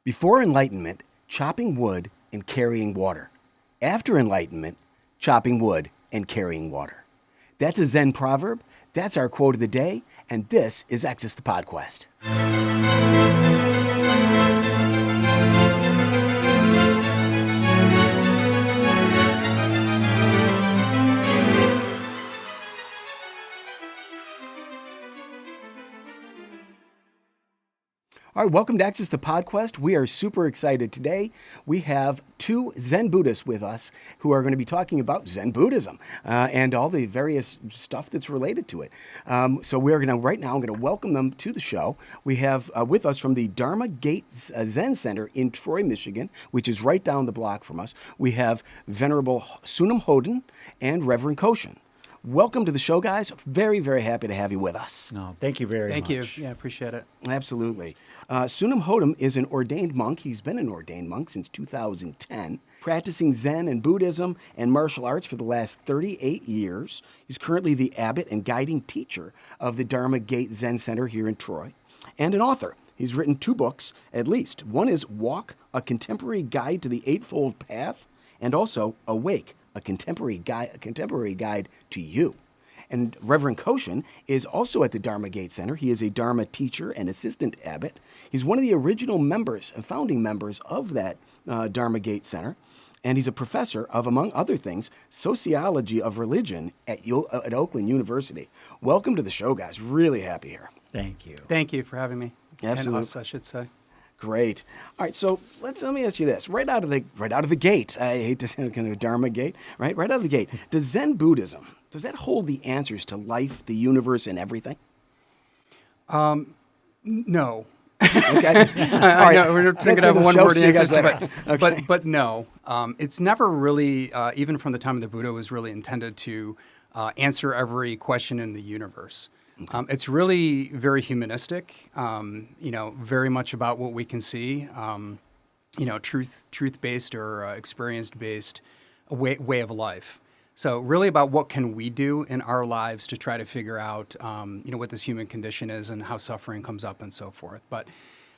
Before enlightenment, chopping wood and carrying water. After enlightenment, chopping wood and carrying water. That's a Zen proverb. That's our quote of the day. And this is Access the Podcast. All right, welcome to Access the Podcast. We are super excited today. We have two Zen Buddhists with us who are going to be talking about Zen Buddhism and all the various stuff that's related to it. So we're going to, right now, I'm going to welcome them to the show. We have with us from the Dharma Gate Zen Center in Troy, Michigan, which is right down the block from us. We have Venerable Sunim Hoden and Reverend Koshin. Welcome to the show, guys. Very, very happy to have you with us. No, thank you very much. Thank you. Yeah, appreciate it. Absolutely. Sunim Hoden is an ordained monk. He's been an ordained monk since 2010, practicing Zen and Buddhism and martial arts for the last 38 years. He's currently the abbot and guiding teacher of the Dharma Gate Zen Center here in Troy, and an author. He's written two books, at least. One is Walk, a Contemporary Guide to the Eightfold Path, and also Awake, a contemporary guide to you. And Reverend Koshin is also at the Dharma Gate Center. He is a Dharma teacher and assistant abbot. He's one of the original members and founding members of that Dharma Gate Center. And he's a professor of, among other things, sociology of religion at Oakland University. Welcome to the show, guys. Really happy here. Thank you. Thank you for having me. Absolutely. And us, I should say. Great. All right, so let me ask you this: right out of the gate. I hate to say kind of Dharma Gate, right? Right out of the gate. Does Zen Buddhism, does that hold the answers to life, the universe, and everything? No. Okay. I know we're going to have a one-word answer, but no. It's never really, even from the time of the Buddha, was really intended to answer every question in the universe. It's really very humanistic, very much about what we can see, truth-based or experience-based way of life. So really about what can we do in our lives to try to figure out, what this human condition is and how suffering comes up and so forth. But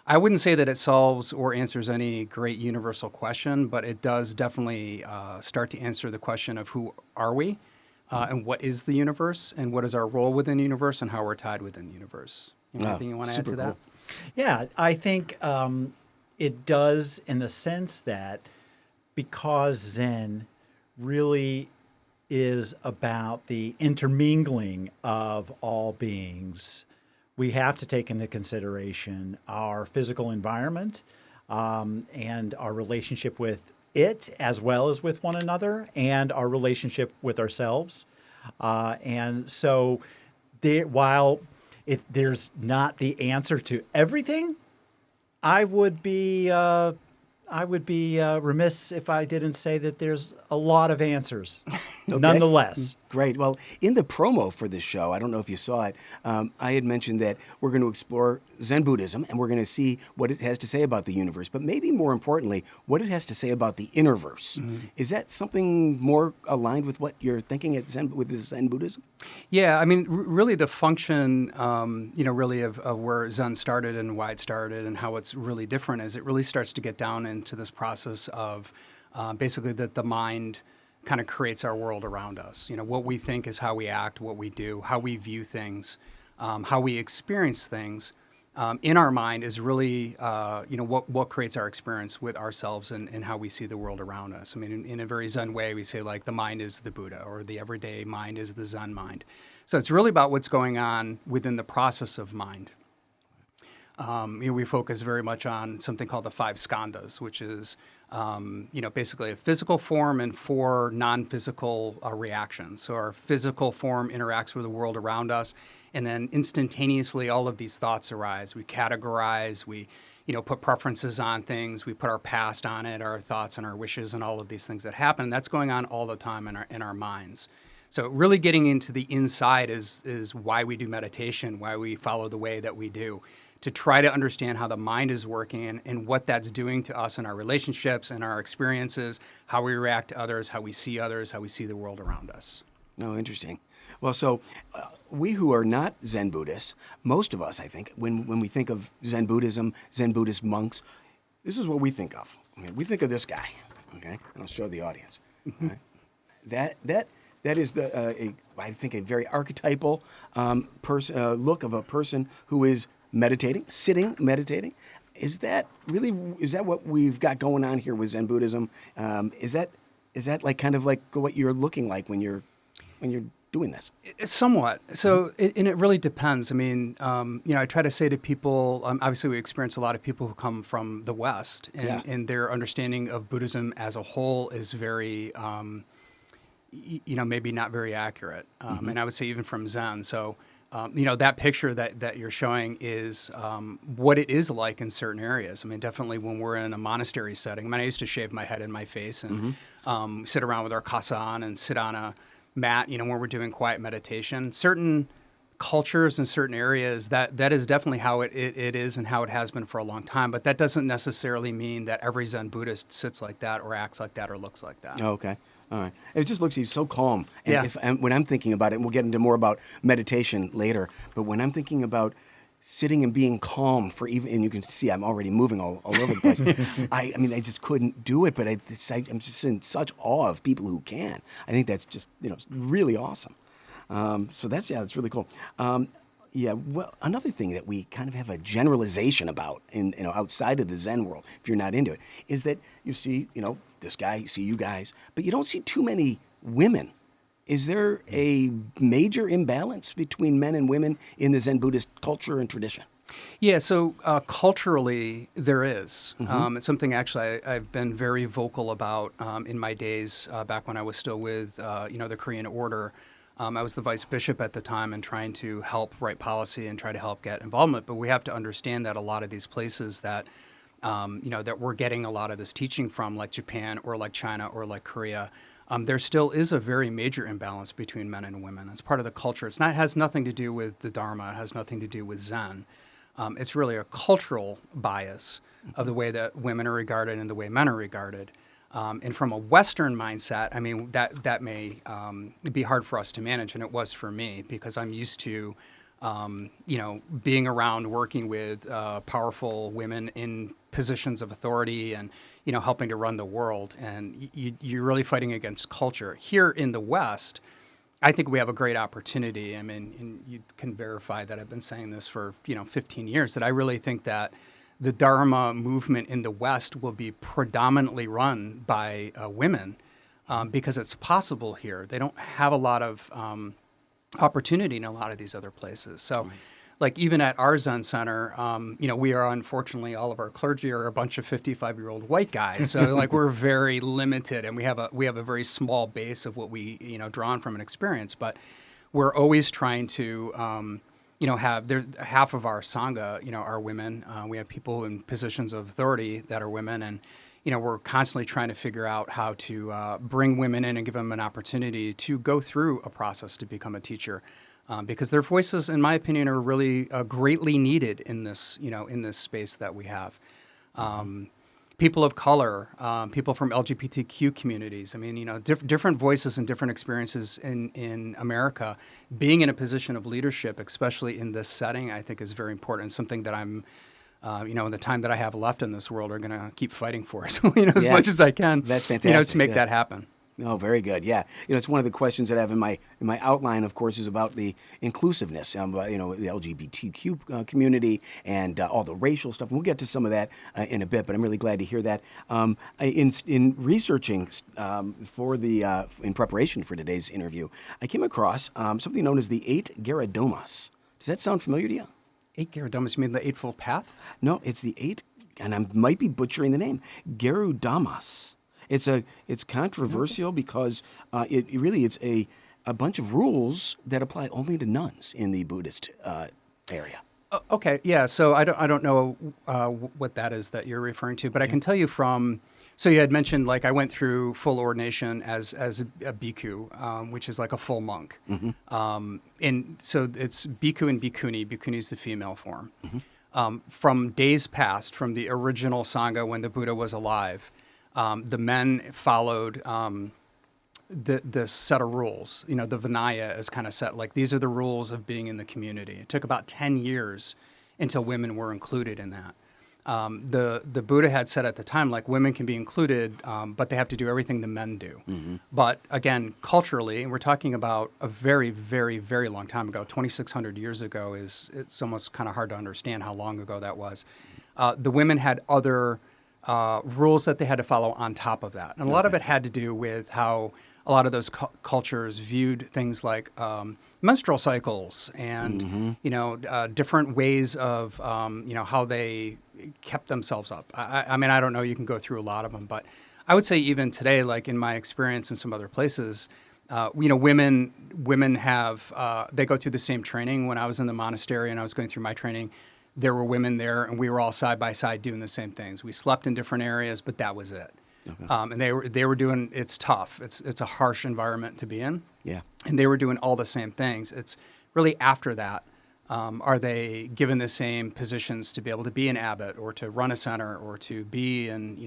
I wouldn't say that it solves or answers any great universal question, but it does definitely start to answer the question of who are we? And what is the universe, and what is our role within the universe, and how we're tied within the universe? Anything you want to add to that? Cool. Yeah, I think it does, in the sense that because Zen really is about the intermingling of all beings, we have to take into consideration our physical environment and our relationship with it, as well as with one another, and our relationship with ourselves. And so while there's not the answer to everything, I would be remiss if I didn't say that there's a lot of answers, nonetheless. Great. Well, in the promo for this show, I don't know if you saw it, I had mentioned that we're going to explore Zen Buddhism, and we're going to see what it has to say about the universe, but maybe more importantly, what it has to say about the innerverse. Mm-hmm. Is that something more aligned with what you're thinking at with Zen Buddhism? Yeah, I mean, really the function, really of where Zen started and why it started and how it's really different is it really starts to get down into this process of basically that the mind kind of creates our world around us. What we think is how we act, what we do, how we view things, how we experience things in our mind is really, what creates our experience with ourselves and how we see the world around us. I mean, in a very Zen way, we say like the mind is the Buddha, or the everyday mind is the Zen mind. So it's really about what's going on within the process of mind. We focus very much on something called the 5 skandhas, which is, basically a physical form and 4 non-physical reactions. So our physical form interacts with the world around us, and then instantaneously all of these thoughts arise. We categorize, we put preferences on things, we put our past on it, our thoughts and our wishes and all of these things that happen. And that's going on all the time in our minds. So really getting into the inside is why we do meditation, why we follow the way that we do, to try to understand how the mind is working and what that's doing to us in our relationships and our experiences, how we react to others, how we see the world around us. Oh, interesting. Well, so we who are not Zen Buddhists, most of us, I think, when we think of Zen Buddhism, Zen Buddhist monks, this is what we think of. Okay? We think of this guy. Okay, and I'll show the audience. Okay? That is I think a very archetypal look of a person who is meditating, sitting, meditating. Is that what we've got going on here with Zen Buddhism? Is that like kind of like what you're looking like when you're doing this? Somewhat. So, and it really depends. I mean, I try to say to people, obviously we experience a lot of people who come from the West, and their understanding of Buddhism as a whole is very, maybe not very accurate. And I would say even from Zen. So, that picture that you're showing is what it is like in certain areas. I mean, definitely when we're in a monastery setting. I mean, I used to shave my head and my face and sit around with our kasa on and sit on a mat, when we're doing quiet meditation. Certain cultures and certain areas, that is definitely how it is and how it has been for a long time. But that doesn't necessarily mean that every Zen Buddhist sits like that or acts like that or looks like that. Oh, okay. All right. It just looks, he's so calm. And Yeah. when I'm thinking about it, and we'll get into more about meditation later, but when I'm thinking about sitting and being calm and you can see I'm already moving all over the place. I mean, I just couldn't do it, but I'm just in such awe of people who can. I think that's just, really awesome. So that's really cool. Well, another thing that we kind of have a generalization about outside of the Zen world, if you're not into it, is that you see, this guy, you see you guys, but you don't see too many women. Is there a major imbalance between men and women in the Zen Buddhist culture and tradition? Yeah, so culturally there is. It's something actually I've been very vocal about in my days back when I was still with the Korean Order. I was the vice bishop at the time and trying to help write policy and try to help get involvement. But we have to understand that a lot of these places that that we're getting a lot of this teaching from, like Japan or like China or like Korea, there still is a very major imbalance between men and women. It's part of the culture. It has nothing to do with the Dharma. It has nothing to do with Zen. It's really a cultural bias of the way that women are regarded and the way men are regarded. And from a Western mindset, I mean, that may be hard for us to manage, and it was for me because I'm used to, being around working with powerful women in positions of authority and, helping to run the world. And you're really fighting against culture. Here in the West, I think we have a great opportunity. I mean, and you can verify that I've been saying this for, 15 years, that I really think that the Dharma movement in the West will be predominantly run by women because it's possible here. They don't have a lot of opportunity in a lot of these other places. So, like even at our Zen Center, we are unfortunately, all of our clergy are a bunch of 55-year-old white guys. So like we're very limited, and we have a very small base of what we drawn from an experience. But we're always trying to have half of our sangha, are women. We have people in positions of authority that are women, and we're constantly trying to figure out how to bring women in and give them an opportunity to go through a process to become a teacher, because their voices, in my opinion, are really greatly needed in this in this space that we have. People of color, people from LGBTQ communities. I mean, different voices and different experiences in America. Being in a position of leadership, especially in this setting, I think is very important. Something that I'm, in the time that I have left in this world, are going to keep fighting for. So, as much as I can. That's fantastic. To make that happen. Oh, very good. Yeah, it's one of the questions that I have in my outline. Of course, is about the inclusiveness, the LGBTQ community and all the racial stuff. And we'll get to some of that in a bit. But I'm really glad to hear that. In researching in preparation for today's interview, I came across something known as the 8 Garadomas. Does that sound familiar to you? 8 Garadomas? You mean the Eightfold Path? No, it's the 8, and I might be butchering the name. Garudamas. It's controversial because it's a bunch of rules that apply only to nuns in the Buddhist area. Okay, yeah. So I don't know what that is that you're referring to, but I can tell you from. So you had mentioned, like, I went through full ordination as a bhikkhu, which is like a full monk. And so it's bhikkhu and bhikkhuni. Bhikkhuni is the female form. From days past, from the original sangha when the Buddha was alive. The men followed the set of rules. The Vinaya is kind of set, like, these are the rules of being in the community. It took about 10 years until women were included in that. the Buddha had said at the time, like, women can be included, but they have to do everything the men do. But again, culturally, and we're talking about a very, very, very long time ago, 2,600 years ago, it's almost kind of hard to understand how long ago that was. The women had other rules that they had to follow on top of that. And a lot of it had to do with how a lot of those cultures viewed things like menstrual cycles and, different ways of, how they kept themselves up. I mean, I don't know, you can go through a lot of them, but I would say even today, like in my experience in some other places, women have, they go through the same training. When I was in the monastery and I was going through my training, there were women there and we were all side by side doing the same things. We slept in different areas, but that was it. Okay. And they were doing, it's tough. It's a harsh environment to be in. Yeah. And they were doing all the same things. It's really after that, are they given the same positions to be able to be an abbot or to run a center or to be in,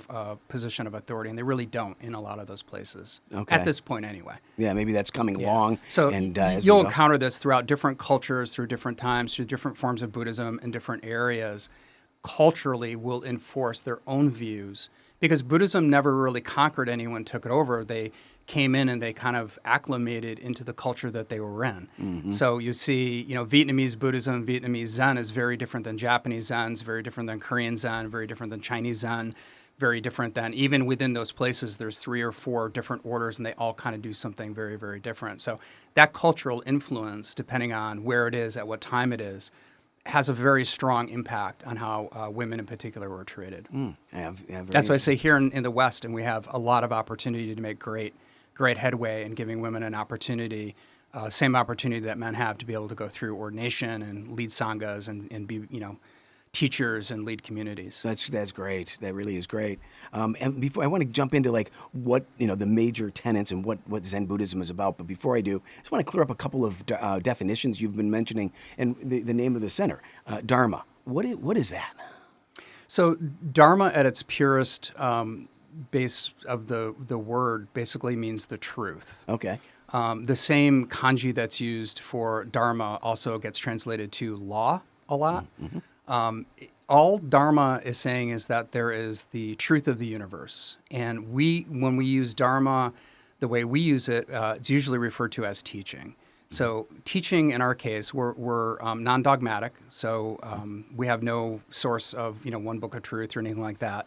a position of authority? And they really don't in a lot of those places at this point anyway. Yeah, maybe that's coming along. So and, you'll encounter this throughout different cultures, through different times, through different forms of Buddhism in different areas. Culturally will enforce their own views because Buddhism never really conquered anyone, took it over. They came in and they kind of acclimated into the culture that they were in. So you see, Vietnamese Buddhism, Vietnamese Zen is very different than Japanese Zen, is very different than Korean Zen, very different than Chinese Zen, very different than, even within those places, there's 3 or 4 different orders and they all kind of do something very, very different. So that cultural influence, depending on where it is, at what time it is, has a very strong impact on how women in particular were treated. That's why I say here in the West, and we have a lot of opportunity to make great headway in giving women an opportunity, same opportunity that men have to be able to go through ordination and lead sanghas and be, teachers and lead communities. That's great. That really is great. And before I want to jump into like what the major tenets and what Zen Buddhism is about, but before I do, I just want to clear up a couple of definitions you've been mentioning and the name of the center, Dharma. What is that? So Dharma, at its purest base of the word, basically means the truth. Okay. The same kanji that's used for Dharma also gets translated to law a lot. All Dharma is saying is that there is the truth of the universe. And when we use Dharma, the way we use it, it's usually referred to as teaching. So teaching, in our case, we're non-dogmatic. So we have no source of one book of truth or anything like that.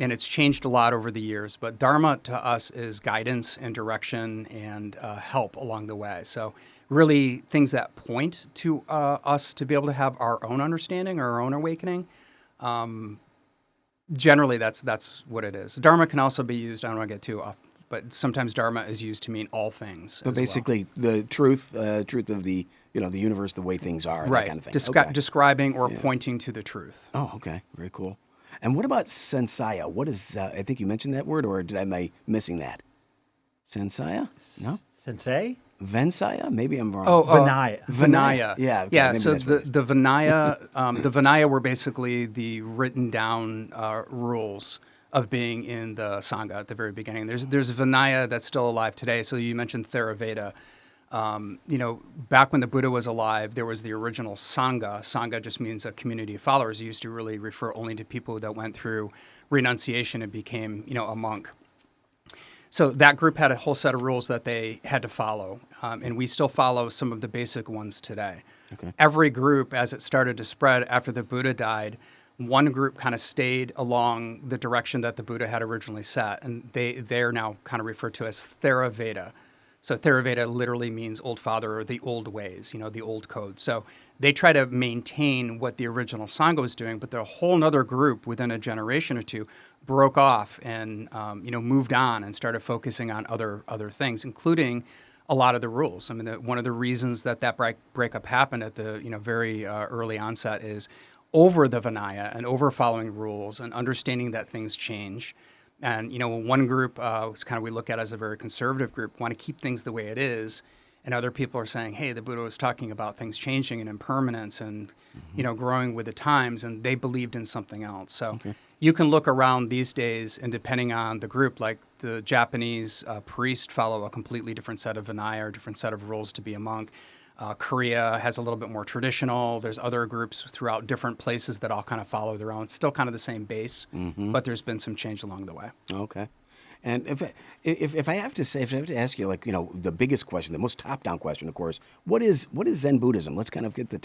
And it's changed a lot over the years. But Dharma to us is guidance and direction and help along the way. So really things that point to us to be able to have our own understanding or our own awakening. Generally, that's what it is. Dharma can also be used, I don't want to get too off, but sometimes Dharma is used to mean all things. But basically, the truth of the the universe, the way things are, right. That kind of thing. Describing or pointing to the truth. Oh, okay, very cool. And what about sensaya? What is? I think you mentioned that word, or am I missing that? Sensaya? No. Sensei? Vensaya? Maybe I'm wrong. Vinaya. Vinaya. Yeah. Okay, yeah. So the Vinaya, the Vinaya were basically the written down rules of being in the Sangha at the very beginning. There's Vinaya that's still alive today. So you mentioned Theravada. Back when the Buddha was alive, there was the original Sangha. Sangha just means a community of followers. It used to really refer only to people that went through renunciation and became, a monk. So that group had a whole set of rules that they had to follow, and we still follow some of the basic ones today. Okay. Every group, as it started to spread after the Buddha died, one group kind of stayed along the direction that the Buddha had originally set, and they're now kind of referred to as Theravada. So Theravada literally means old father or the old ways, the old code. So they try to maintain what the original Sangha was doing, but the whole nother group within a generation or two broke off and moved on and started focusing on other things, including a lot of the rules. I mean, one of the reasons that breakup happened at the very early onset is over the Vinaya and over following rules and understanding that things change. And one group was kind of we look at as a very conservative group, want to keep things the way it is. And other people are saying, hey, the Buddha was talking about things changing and impermanence and, growing with the times. And they believed in something else. So you can look around these days and depending on the group, like the Japanese priest follow a completely different set of Vinaya or different set of rules to be a monk. Korea has a little bit more traditional. There's other groups throughout different places that all kind of follow their own. It's still kind of the same base, but there's been some change along the way. Okay. And if I have to say, if I have to ask you, like, the biggest question, the most top-down question, of course, what is Zen Buddhism? Let's kind of get the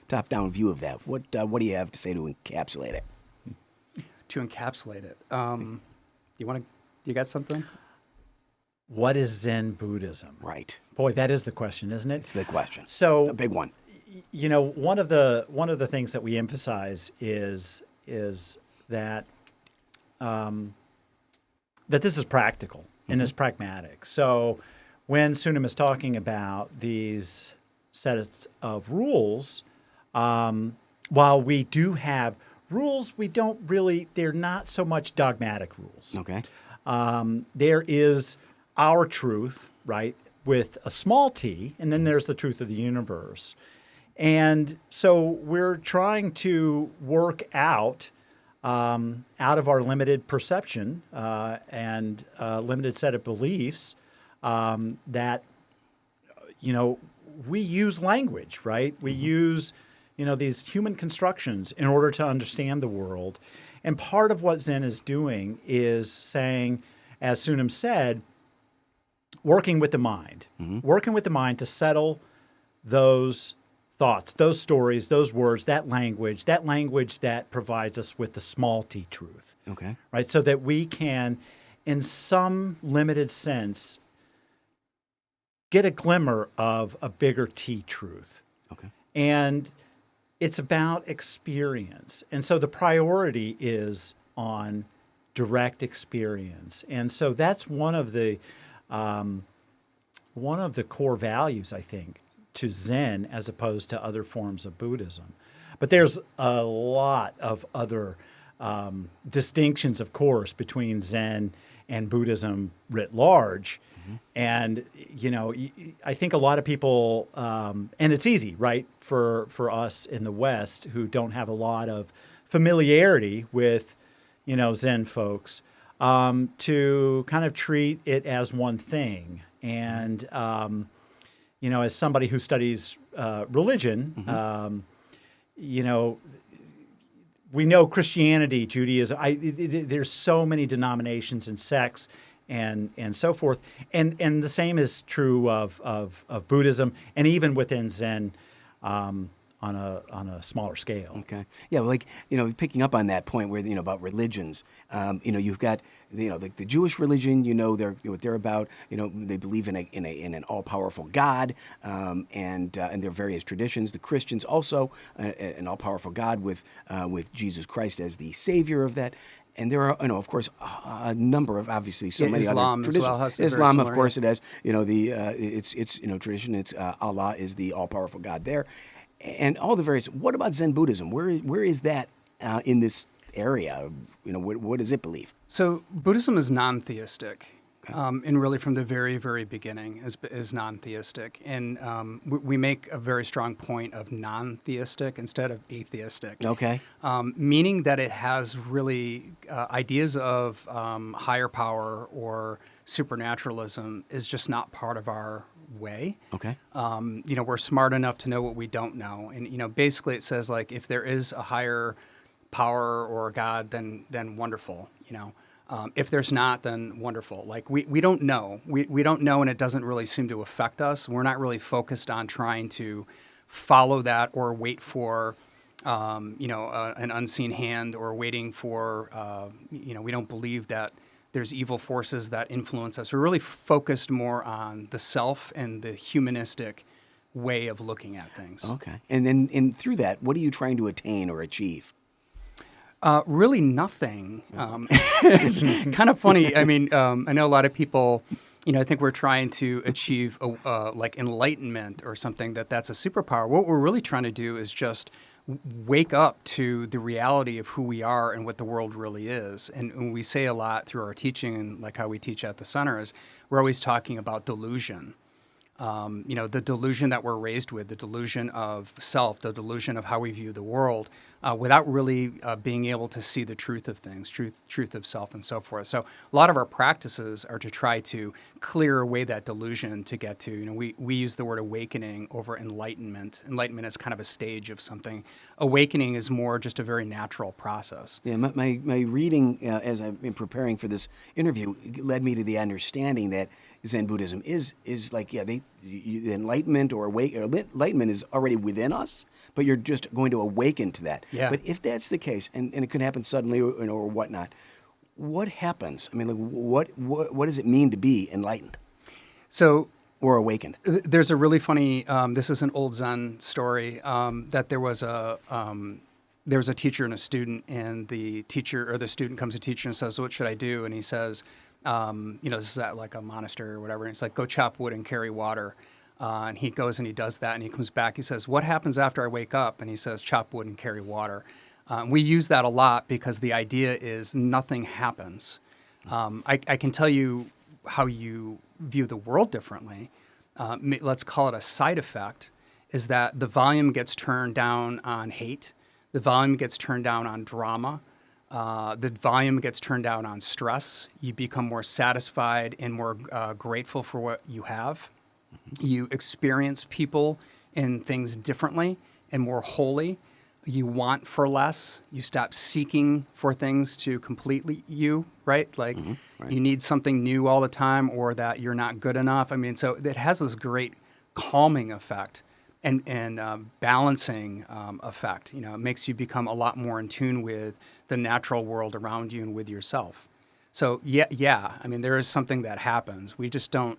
top-down view of that. What do you have to say to encapsulate it? To encapsulate it, you got something? What is Zen Buddhism? Right. Boy, that is the question, isn't it? It's the question. So a big one. One of the things that we emphasize is that that this is practical and it's pragmatic. So when Sunim is talking about these sets of rules, while we do have rules, they're not so much dogmatic rules. Okay. There is our truth, right, with a small t, and then there's the truth of the universe. And so we're trying to work out of our limited perception and limited set of beliefs that, we use language, right? We use, these human constructions in order to understand the world. And part of what Zen is doing is saying, as Sunim said, working with the mind to settle those thoughts, those stories, those words, that language that provides us with the small t truth. Okay. Right? So that we can, in some limited sense, get a glimmer of a bigger T truth. Okay. And it's about experience. And so the priority is on direct experience. And so that's one of the core values, I think, to Zen as opposed to other forms of Buddhism. But there's a lot of other distinctions, of course, between Zen and Buddhism writ large. And, I think a lot of people, and it's easy, right, for us in the West who don't have a lot of familiarity with, Zen folks, to kind of treat it as one thing. And, as somebody who studies religion, we know Christianity, Judaism, there's so many denominations and sects and so forth. And the same is true of Buddhism and even within Zen on a smaller scale. Okay. Yeah, well, picking up on that point where, about religions, you've got, the Jewish religion, they're what they're about, they believe in an all-powerful God, and their various traditions. The Christians also, an all-powerful God with Jesus Christ as the savior of that. And there are, of course, a number of, obviously, so many Islam other traditions. as well has Islam, very of course, similar, it's tradition. It's Allah is the all-powerful God there. And all the various. What about Zen Buddhism? Where is that in this area? What does it believe? So Buddhism is non-theistic, and really from the very, very beginning is non-theistic. And we make a very strong point of non-theistic instead of atheistic. Okay. Meaning that it has really ideas of higher power or supernaturalism is just not part of our way. Okay. We're smart enough to know what we don't know. And, basically it says, like, if there is a higher power or God, then wonderful, if there's not, then wonderful. Like, we don't know. We don't know, and it doesn't really seem to affect us. We're not really focused on trying to follow that or wait for, an unseen hand or waiting for, we don't believe that there's evil forces that influence us. We're really focused more on the self and the humanistic way of looking at things. Okay. And then through that, what are you trying to attain or achieve? Really nothing. It's kind of funny. I mean, I know a lot of people, I think we're trying to achieve like enlightenment or something that's a superpower. What we're really trying to do is just wake up to the reality of who we are and what the world really is. And we say a lot through our teaching, and like how we teach at the center, is we're always talking about delusion. The delusion that we're raised with, the delusion of self, the delusion of how we view the world. without really being able to see the truth of things, truth of self, and so forth. So a lot of our practices are to try to clear away that delusion to get to, we use the word awakening over enlightenment. Enlightenment is kind of a stage of something. Awakening is more just a very natural process. Yeah, my reading as I've been preparing for this interview led me to the understanding that Zen Buddhism is like, the enlightenment or enlightenment is already within us, but you're just going to awaken to that. Yeah. But if that's the case, and it could happen suddenly or whatnot, what happens? I mean, like, what does it mean to be enlightened So or awakened? there's a really funny, this is an old Zen story, that there was a teacher and a student, and the teacher or the student comes to the teacher and says, "What should I do?" And he says, this is at like a monastery or whatever. And it's like, "Go chop wood and carry water." And he goes and he does that, and he comes back. He says, "What happens after I wake up?" And he says, "Chop wood and carry water." We use that a lot because the idea is nothing happens. I can tell you how you view the world differently. Let's call it a side effect, is that the volume gets turned down on hate. The volume gets turned down on drama. The volume gets turned down on stress. You become more satisfied and more grateful for what you have. You experience people and things differently and more wholly. You want for less. You stop seeking for things to complete you, right? Like right. You need something new all the time, or that you're not good enough. I mean, so it has this great calming effect and balancing effect. It makes you become a lot more in tune with the natural world around you and with yourself. So yeah. I mean, there is something that happens. We just don't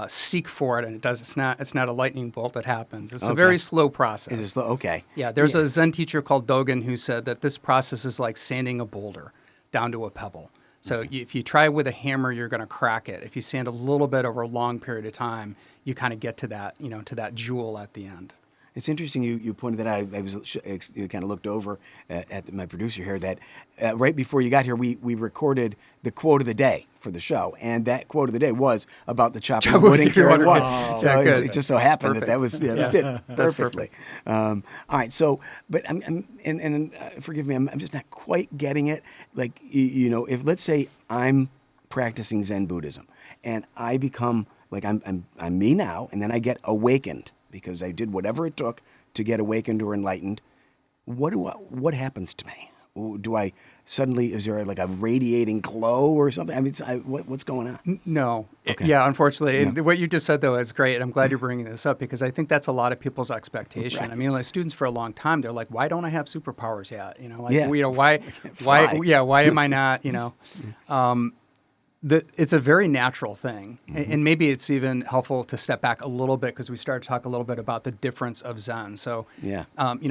seek for it, and it does. It's not a lightning bolt that happens. It's a very slow process. It is slow. Okay. Yeah, there's a Zen teacher called Dogen who said that this process is like sanding a boulder down to a pebble. So if you try with a hammer, you're going to crack it. If you sand a little bit over a long period of time, you kind of get to that, to that jewel at the end. It's interesting you pointed that out. I was kind of looked over at my producer here that right before you got here, we recorded the quote of the day for the show, and that quote of the day was about the chopping of wood and carrying water. Oh, so yeah, it just so happened that was fit perfectly. All right, so but I'm forgive me, I'm just not quite getting it. Like if let's say I'm practicing Zen Buddhism and I become like I'm me now, and then I get awakened, because I did whatever it took to get awakened or enlightened. What happens to me? Do I suddenly, is there like a radiating glow or something? I mean, what's going on? No. Okay. Yeah, unfortunately. No. What you just said, though, is great. And I'm glad you're bringing this up, because I think that's a lot of people's expectation. Right. I mean, like students for a long time, they're like, why don't I have superpowers yet? Why am I not, it's a very natural thing. And maybe it's even helpful to step back a little bit, because we started to talk a little bit about the difference of Zen. So,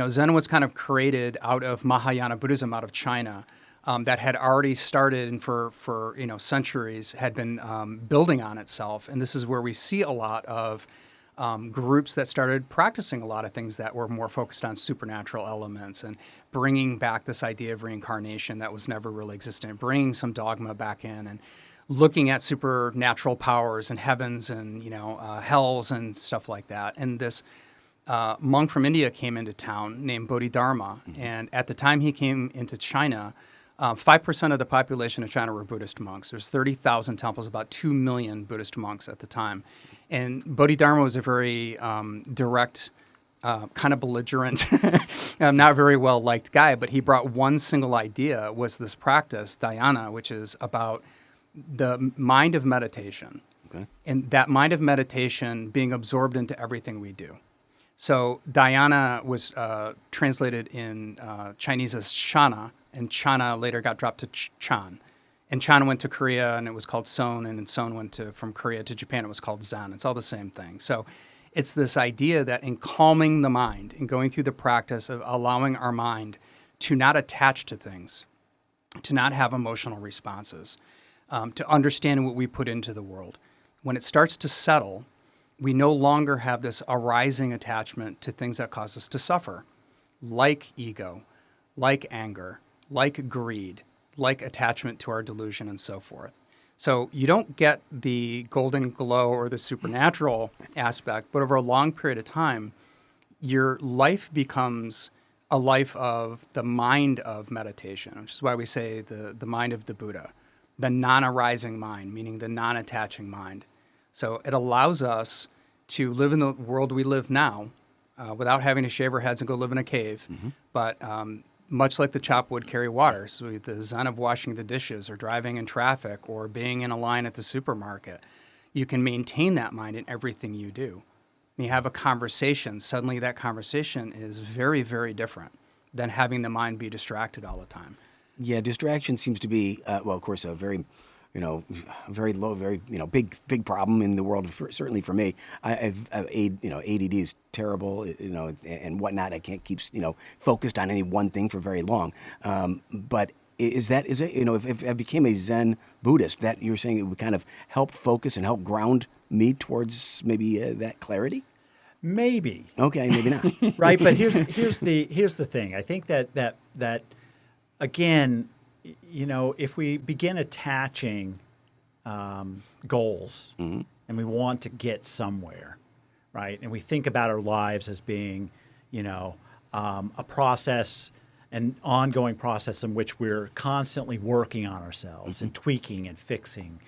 Zen was kind of created out of Mahayana Buddhism, out of China, that had already started and for centuries had been building on itself. And this is where we see a lot of groups that started practicing a lot of things that were more focused on supernatural elements and bringing back this idea of reincarnation that was never really existent, bringing some dogma back in and looking at supernatural powers and heavens and, hells and stuff like that. And this monk from India came into town named Bodhidharma. And at the time he came into China, 5% of the population of China were Buddhist monks. There's 30,000 temples, about 2 million Buddhist monks at the time. And Bodhidharma was a very direct, kind of belligerent, not very well-liked guy, but he brought one single idea, was this practice, dhyana, which is about the mind of meditation. Okay. And that mind of meditation being absorbed into everything we do. So dhyana was translated in Chinese as chana, and chana later got dropped to chan. And chan went to Korea, and it was called son, and then son went from Korea to Japan, it was called zen. It's all the same thing. So it's this idea that in calming the mind and going through the practice of allowing our mind to not attach to things, to not have emotional responses, to understand what we put into the world. When it starts to settle, we no longer have this arising attachment to things that cause us to suffer, like ego, like anger, like greed, like attachment to our delusion, and so forth. So you don't get the golden glow or the supernatural aspect, but over a long period of time, your life becomes a life of the mind of meditation, which is why we say the mind of the Buddha, the non-arising mind, meaning the non-attaching mind. So it allows us to live in the world we live now without having to shave our heads and go live in a cave. But much like the chop wood, carry water, so the zen of washing the dishes or driving in traffic or being in a line at the supermarket, you can maintain that mind in everything you do. When you have a conversation, suddenly that conversation is very, very different than having the mind be distracted all the time. Yeah, distraction seems to be, well, of course, a very, very low, very, big problem in the world. Certainly for me, I've ADD is terrible, and whatnot. I can't keep, focused on any one thing for very long. But is it, if I became a Zen Buddhist, that you're saying it would kind of help focus and help ground me towards maybe that clarity? Maybe. Okay, maybe not. Right, but here's the thing. I think that again, if we begin attaching goals and we want to get somewhere, right, and we think about our lives as being, a process, an ongoing process in which we're constantly working on ourselves and tweaking and fixing,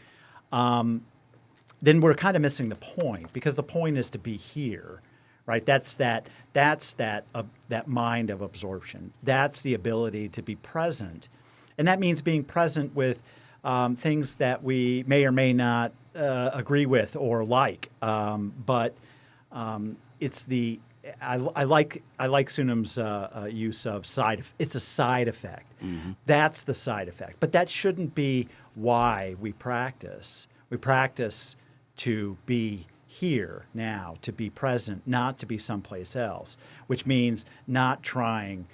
then we're kind of missing the point, because the point is to be here, right? That's that mind of absorption. That's the ability to be present, and that means being present with things that we may or may not agree with or like. But it's the I like Sunim's use of it's a side effect. That's the side effect, but that shouldn't be why we practice. We practice to be here now, to be present, not to be someplace else, which means not trying,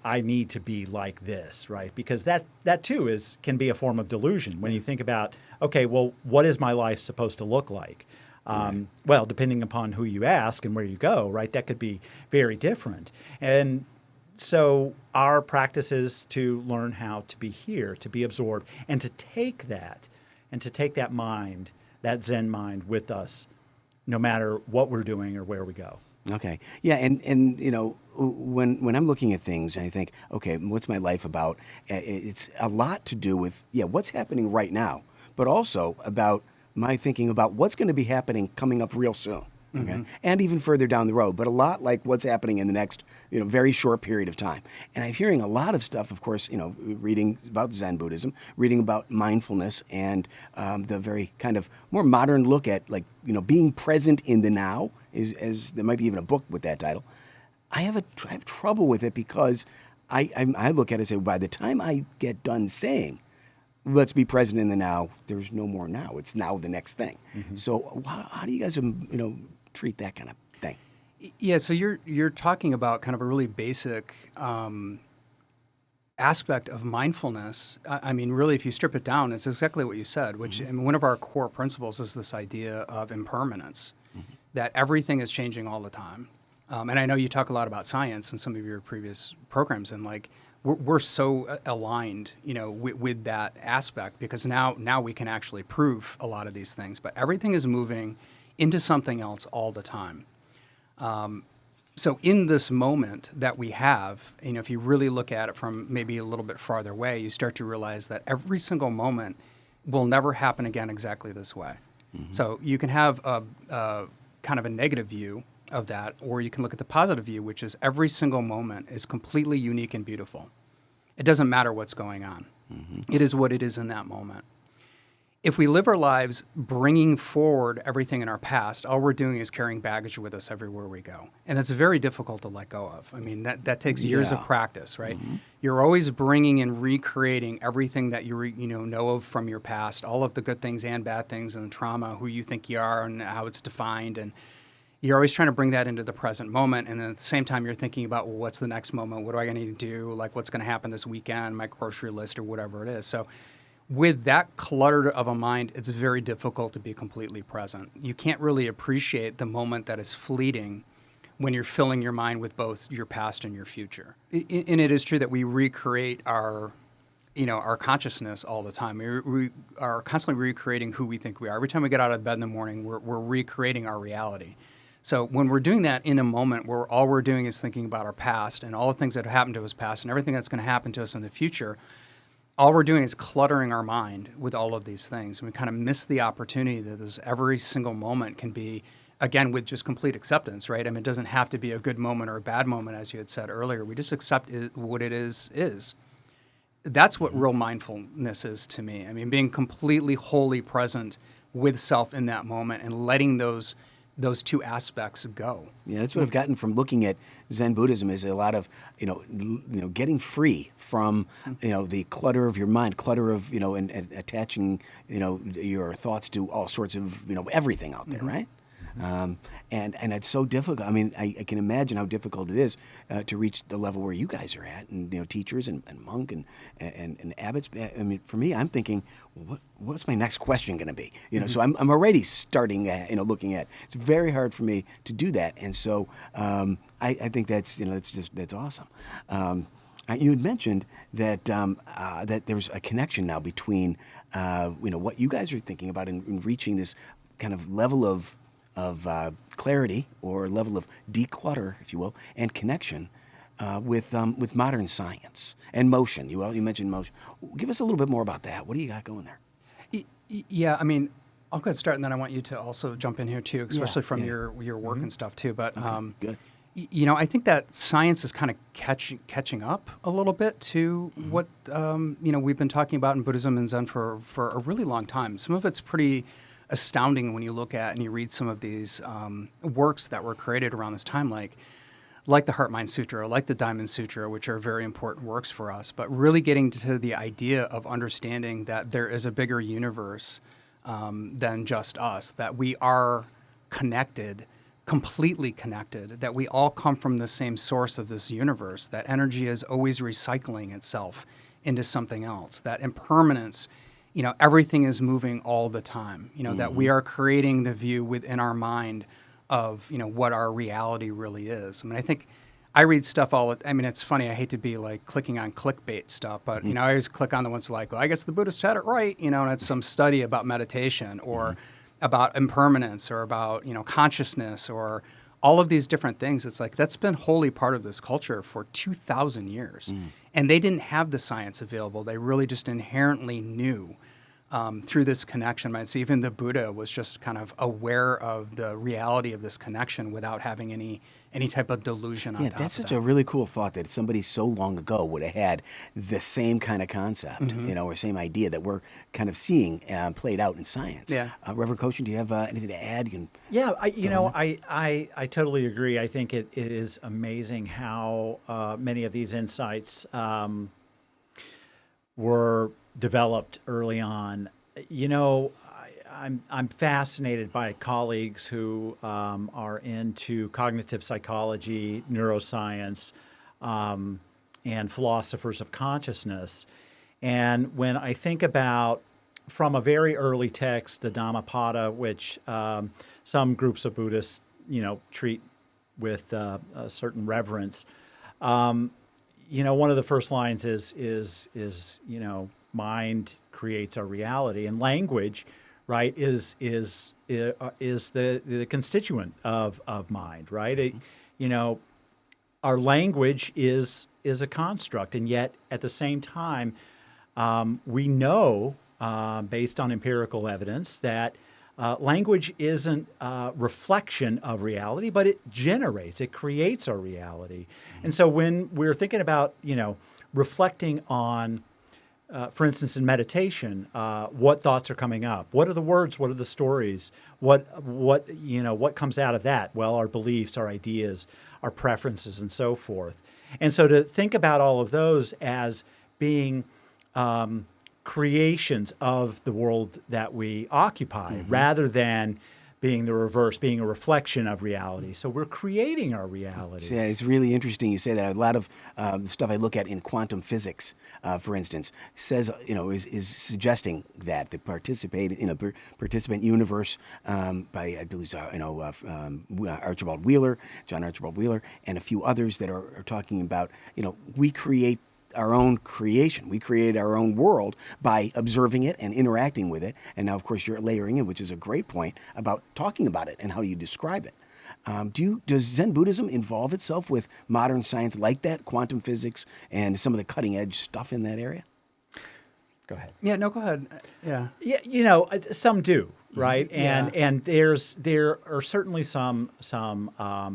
I need to be like this, right? Because that too can be a form of delusion when you think about, okay, well, what is my life supposed to look like? Well, depending upon who you ask and where you go, right, that could be very different. And so our practice is to learn how to be here, to be absorbed, and to take that mind, that Zen mind, with us, no matter what we're doing or where we go. Okay. Yeah, and when I'm looking at things and I think, okay, what's my life about? It's a lot to do with what's happening right now, but also about my thinking about what's going to be happening coming up real soon. Okay, and even further down the road, but a lot like what's happening in the next, very short period of time. And I'm hearing a lot of stuff, of course, reading about Zen Buddhism, reading about mindfulness, and the very kind of more modern look at being present in the now. Is there might be even a book with that title. I have trouble with it because I look at it and say, by the time I get done saying, let's be present in the now, there's no more now. It's now the next thing. So how do you guys treat that kind of thing? Yeah, so you're talking about kind of a really basic aspect of mindfulness. I mean, really, if you strip it down, it's exactly what you said, which one of our core principles is this idea of impermanence, that everything is changing all the time. And I know you talk a lot about science in some of your previous programs, and we're so aligned, with that aspect, because now we can actually prove a lot of these things. But everything is moving into something else all the time. So in this moment that we have, if you really look at it from maybe a little bit farther away, you start to realize that every single moment will never happen again exactly this way. So you can have a kind of a negative view of that, or you can look at the positive view, which is every single moment is completely unique and beautiful. It doesn't matter what's going on. It is what it is in that moment. If we live our lives bringing forward everything in our past, all we're doing is carrying baggage with us everywhere we go. And that's very difficult to let go of. I mean, that takes years of practice, right? You're always bringing and recreating everything that you know of from your past, all of the good things and bad things and the trauma, who you think you are and how it's defined. And you're always trying to bring that into the present moment. And then at the same time, you're thinking about, well, what's the next moment? What do I need to do? Like, what's going to happen this weekend, my grocery list, or whatever it is. So with that clutter of a mind, it's very difficult to be completely present. You can't really appreciate the moment that is fleeting when you're filling your mind with both your past and your future. And it is true that we recreate our consciousness all the time. We are constantly recreating who we think we are. Every time we get out of bed in the morning, we're recreating our reality. So when we're doing that in a moment where all we're doing is thinking about our past and all the things that have happened to us past and everything that's going to happen to us in the future, all we're doing is cluttering our mind with all of these things. And we kind of miss the opportunity that this every single moment can be, again, with just complete acceptance, right? I mean, it doesn't have to be a good moment or a bad moment, as you had said earlier. We just accept what it is. That's what real mindfulness is to me. I mean, being completely wholly present with self in that moment and letting those two aspects go. Yeah, that's what I've gotten from looking at Zen Buddhism is a lot of, getting free from, the clutter of your mind, clutter of, and attaching, your thoughts to all sorts of, everything out there, right? And it's so difficult. I mean, I can imagine how difficult it is to reach the level where you guys are at, and teachers and monk and abbots. I mean, for me, I'm thinking, what's my next question going to be? So I'm already starting, looking at. It's very hard for me to do that, and so I think that's that's awesome. You had mentioned that that there's a connection now between what you guys are thinking about in reaching this kind of level of clarity or level of declutter, if you will, and connection with modern science and motion. You mentioned motion. Give us a little bit more about that. What do you got going there? Yeah, I mean, I'll go ahead and start, and then I want you to also jump in here too, especially from your work and stuff too. But Good. I think that science is kind of catching up a little bit to what we've been talking about in Buddhism and Zen for a really long time. Some of it's pretty astounding when you look at and you read some of these works that were created around this time, like the Heart Mind Sutra, like the Diamond Sutra, which are very important works for us. But really getting to the idea of understanding that there is a bigger universe than just us, that we are connected, completely connected, that we all come from the same source of this universe, that energy is always recycling itself into something else, that impermanence, everything is moving all the time, that we are creating the view within our mind of, what our reality really is. I mean, I think I read stuff it's funny, I hate to be like clicking on clickbait stuff, but, I always click on the ones like, well, I guess the Buddhists had it right, and it's some study about meditation or about impermanence or about, consciousness or all of these different things. It's like, that's been wholly part of this culture for 2,000 years. And they didn't have the science available. They really just inherently knew through this connection. So even the Buddha was just kind of aware of the reality of this connection without having any type of delusion on top of that. That's such a really cool thought that somebody so long ago would have had the same kind of concept, or same idea that we're kind of seeing played out in science. Yeah. Reverend Koshin, do you have anything to add? I totally agree. I think it is amazing how many of these insights were developed early on. I'm fascinated by colleagues who are into cognitive psychology, neuroscience, and philosophers of consciousness. And when I think about, from a very early text, the Dhammapada, which some groups of Buddhists, treat with a certain reverence, one of the first lines is mind creates our reality, and language, right, is the constituent of mind, right? Our language is a construct, and yet at the same time, we know, based on empirical evidence, that language isn't a reflection of reality, but it creates our reality. And so when we're thinking about, reflecting on, for instance, in meditation, what thoughts are coming up? What are the words? What are the stories? What comes out of that? Well, our beliefs, our ideas, our preferences, and so forth. And so to think about all of those as being creations of the world that we occupy, rather than being the reverse, being a reflection of reality. So we're creating our reality. Yeah, it's really interesting you say that. A lot of stuff I look at in quantum physics, for instance, says, is suggesting that the participant universe by, I believe, Archibald Wheeler, John Archibald Wheeler, and a few others that are talking about, we create our own creation. We create our own world by observing it and interacting with it. And now, of course, you're layering in, which is a great point, about talking about it and how you describe it. Does Zen Buddhism involve itself with modern science like that, quantum physics, and some of the cutting edge stuff in that area? Go ahead. Yeah, no, go ahead. Yeah. Yeah, some do, right? Yeah. And there are certainly some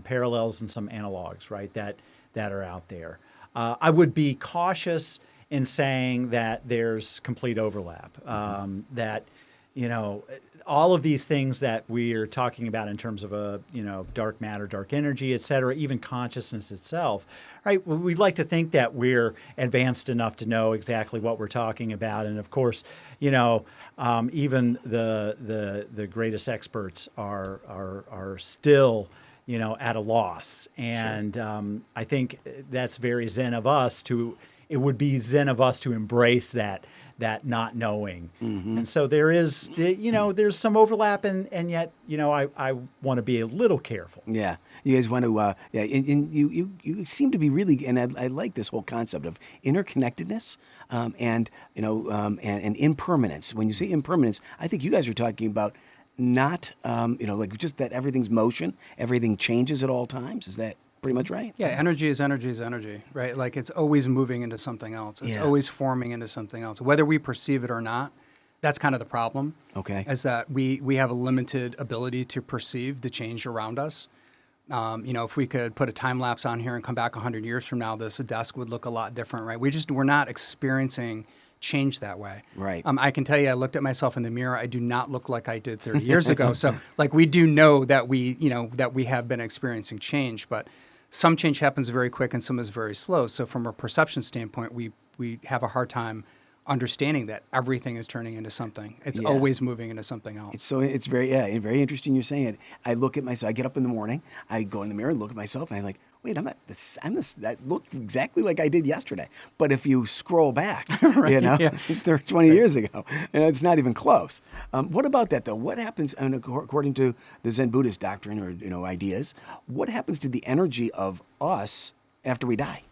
parallels and some analogs, right, that are out there. I would be cautious in saying that there's complete overlap. That all of these things that we are talking about in terms of dark matter, dark energy, et cetera, even consciousness itself, right? We'd like to think that we're advanced enough to know exactly what we're talking about, and of course, even the greatest experts are still at a loss, and I think that's very Zen of us to. It would be Zen of us to embrace that not knowing. And so there's some overlap, and yet, I want to be a little careful. Yeah, you guys want to, and you seem to be really, and I like this whole concept of interconnectedness, and impermanence. When you say impermanence, I think you guys are talking about not, like just that everything's motion, everything changes at all times. Is that pretty much right? Yeah, energy is energy, right? Like it's always moving into something else. It's always forming into something else. Whether we perceive it or not, that's kind of the problem. Okay. Is that we have a limited ability to perceive the change around us. If we could put a time lapse on here and come back 100 years from now, this desk would look a lot different, right? We're not experiencing change that way. Right. I can tell you, I looked at myself in the mirror. I do not look like I did 30 years ago. So like we do know that we have been experiencing change, but some change happens very quick and some is very slow. So from a perception standpoint, we have a hard time understanding that everything is turning into something. It's always moving into something else. So it's very interesting you're saying it. I look at myself, I get up in the morning, I go in the mirror and look at myself, and I'm like, wait, that looked exactly like I did yesterday. But if you scroll back, Right, 20 years ago, and it's not even close. What about that though? What happens, and according to the Zen Buddhist doctrine or ideas, what happens to the energy of us after we die?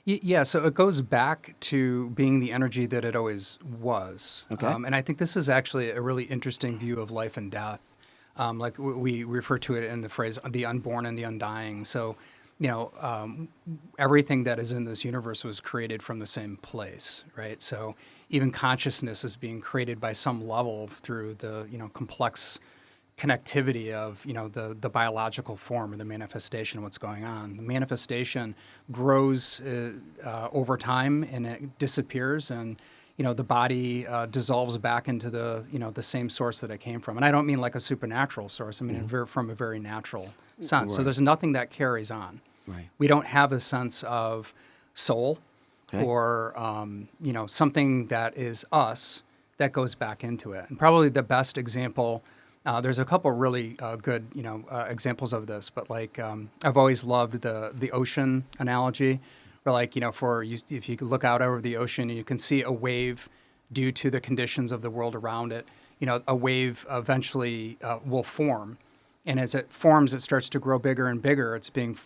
Yeah, so it goes back to being the energy that it always was. Okay. And I think this is actually a really interesting view of life and death. Like we refer to it in the phrase the unborn and the undying. So, everything that is in this universe was created from the same place, right? So even consciousness is being created by some level through the, complex connectivity of, the biological form or the manifestation of what's going on. The manifestation grows over time and it disappears, and the body dissolves back into the same source that it came from. And I don't mean like a supernatural source. I mean from a very natural sense. Right. So there's nothing that carries on. Right. We don't have a sense of soul or something that is us that goes back into it. And probably the best example. There's a couple really good, examples of this, but like I've always loved the ocean analogy, where like if you could look out over the ocean and you can see a wave due to the conditions of the world around it, a wave eventually will form, and as it forms, it starts to grow bigger and bigger. It's being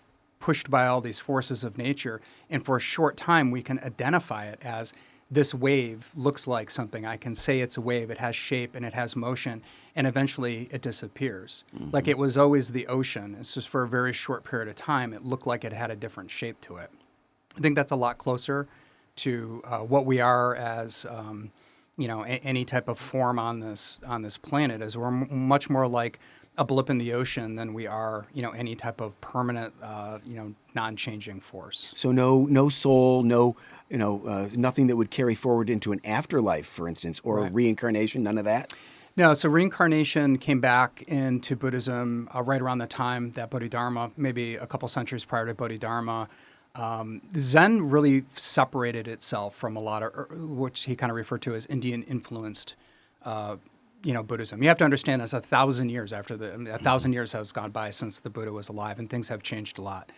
pushed by all these forces of nature, and for a short time we can identify it as this wave looks like something. I can say it's a wave. It has shape and it has motion, and eventually it disappears. Like it was always the ocean. It's just for a very short period of time, it looked like it had a different shape to it. I think that's a lot closer to what we are as, any type of form on this planet. Is we're much more like a blip in the ocean than we are, any type of permanent, non-changing force. So no soul, nothing that would carry forward into an afterlife, for instance, or reincarnation, none of that? No, so reincarnation came back into Buddhism right around the time that Bodhidharma, maybe a couple centuries prior to Bodhidharma. Zen really separated itself from a lot of, which he kind of referred to as Indian-influenced, Buddhism. You have to understand that's 1,000 years after 1,000 years has gone by since the Buddha was alive, and things have changed a lot.